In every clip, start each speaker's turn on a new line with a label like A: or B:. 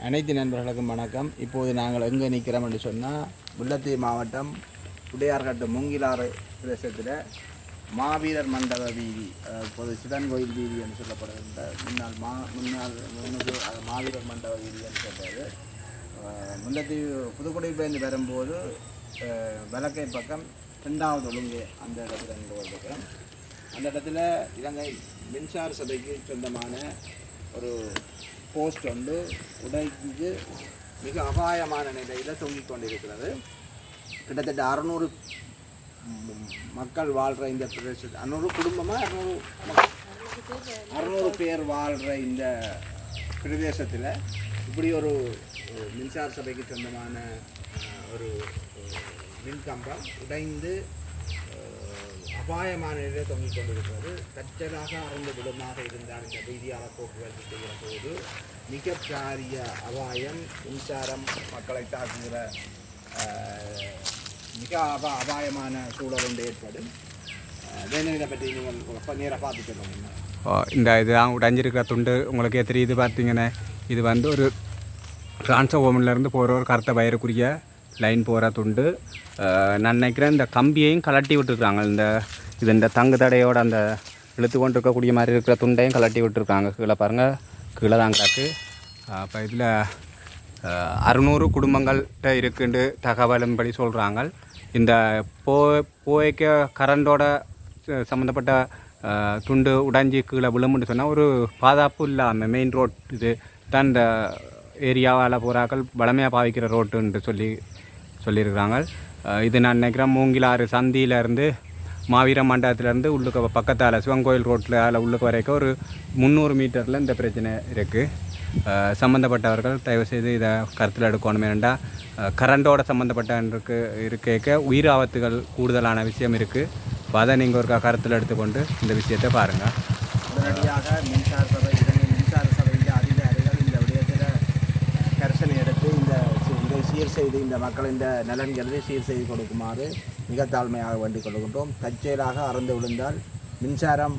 A: அனைத்து நண்பர்களுக்கும் வணக்கம். இப்போது நாங்கள் எங்கே நிற்கிறோம் என்று சொன்னால், முல்லைத்தீவு மாவட்டம் உடையார்கட்டு மூங்கிலாறு பிரதேசத்தில் மாவீரர் மண்டப வீதி, இப்போது சிவன் கோயில் வீதி என்று சொல்லப்படுகின்ற முன்னாள் மாவீரர் மண்டப வீதி என்று சொல்கிறது. முல்லைத்தீவு புதுக்குடியிலிருந்து வரும்போது வலக்கை பக்கம் 2வது ஒழுங்கு அந்த இடத்துல இருக்கிறோம். அந்த இடத்துல இலங்கை மின்சார சபைக்கு சொந்தமான ஒரு போஸ்ட் ஒன்று உடைஞ்சு மிக அபாயமான நிலையில் தொங்கிக் கொண்டிருக்கிறது. கிட்டத்தட்ட 600 மக்கள் வாழ்கிற இந்த பிரதேசத்தில் 600 குடும்பமாக 600 பேர் வாழ்கிற இந்த பிரதேசத்தில் இப்படி ஒரு மின்சார சபைக்கு சொந்தமான ஒரு மின்கம்பம் உடைந்து அபாயமான நிலையில் தொங்கிக் கொண்டிருக்கிறது. தற்செயலாக அறந்து விடுமாக இருந்தால் இந்த வீதியாளர் போக்குவரத்து செய்கிற போது மிக பாரிய அபாயம், மின்சாரம் மக்களை தாக்குகிற மிக அபாயமான சூழல் ஒன்று ஏற்படும். இதை பற்றி நீங்கள் நேராக பார்த்து சொல்லுங்கள்.
B: இந்த இது உடைஞ்சிருக்கிற துண்டு உங்களுக்கே தெரியுது. பார்த்தீங்கன்னா இது வந்து ஒரு டிரான்ஸ்ஃபார்மர்லேருந்து போகிற ஒரு கருத்த வயருக்குரிய லைன் போகிற துண்டு. நான் நினைக்கிறேன் இந்த கம்பியையும் கலட்டி விட்டுருக்காங்க. இந்த தங்கு தடையோட அந்த இழுத்து கொண்டு இருக்கக்கூடிய மாதிரி இருக்கிற துண்டையும் கலட்டி விட்டுருக்காங்க. கீழே பாருங்கள், கீழே தான் கிடக்கு. அப்போ இதில் 600 குடும்பங்கள்கிட்ட இருக்குன்னு தகவலின்படி சொல்கிறாங்க. இந்த போய்க்க கரண்டோட சம்மந்தப்பட்ட துண்டு உடைஞ்சி கீழே விழுமுன்னு சொன்னால் ஒரு பாதுகாப்பு இல்லாமல் மெயின் ரோட் இது தான் இந்த ஏரியாவால் போகிறாக்கள் வளமையாக பாவிக்கிற ரோட்டுன்னு சொல்லியிருக்கிறாங்க. இது நான் நினைக்கிறேன் மூங்கிலாறு சந்தியிலேருந்து மாவீர மண்டபத்திலேருந்து உள்ளுக்கு பக்கத்தால் சிவங்கோயில் ரோட்டில் அதில் உள்ளுக்கு வரைக்கும் ஒரு 300 மீட்டரில் இந்த பிரச்சனை இருக்குது. சம்மந்தப்பட்டவர்கள் தயவுசெய்து இதை கருத்தில் எடுக்கணும். ஏன்னா கரண்டோட சம்மந்தப்பட்ட இருக்க உயிர் ஆபத்துகள் கூடுதலான விஷயம் இருக்குது. இப்போ அதை நீங்கள் ஒரு கருத்தில் எடுத்துக்கொண்டு இந்த விஷயத்தை பாருங்கள்.
A: உடனடியாக மின்சார சபையின் அதிகாரிகள் இந்த விடயத்தில் கரிசனை எடுத்து இதை சீர் செய்து இந்த மக்கள் இந்த நலன்களை சீர் செய்து கொடுக்குமாறு மிக தாழ்மையாக வேண்டிக் கொள்கின்றோம். தற்செயலாக அறந்து விழுந்தால் மின்சாரம்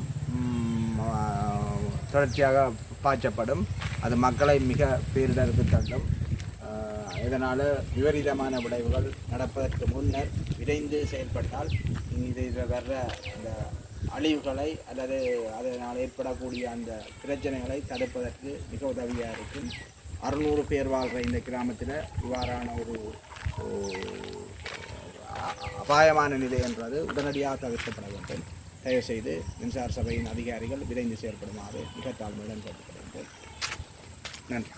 A: தொடர்ச்சியாக பாய்ச்சப்படும். அது மக்களை மிக பேரிடருக்கு தள்ளும். இதனால் விபரீதமான விளைவுகள் நடப்பதற்கு முன்னர் விரைந்து செயல்பட்டால் இதில் வர்ற அந்த அழிவுகளை அல்லது அதனால் ஏற்படக்கூடிய அந்த பிரச்சனைகளை தடுப்பதற்கு மிக உதவியாக இருக்கும். 600 பேர் வாழ்கிற இந்த கிராமத்தில் இவ்வாறான ஒரு அபாயமான நிலை என்றது உடனடியாக தவிர்க்கப்பட வேண்டும். தயவுசெய்து மின்சார சபையின் அதிகாரிகள் விரைந்து செயல்படுமாறு மிக தாழ்மையுடன் கேட்டுக்கொள்கின்றேன். நன்றி.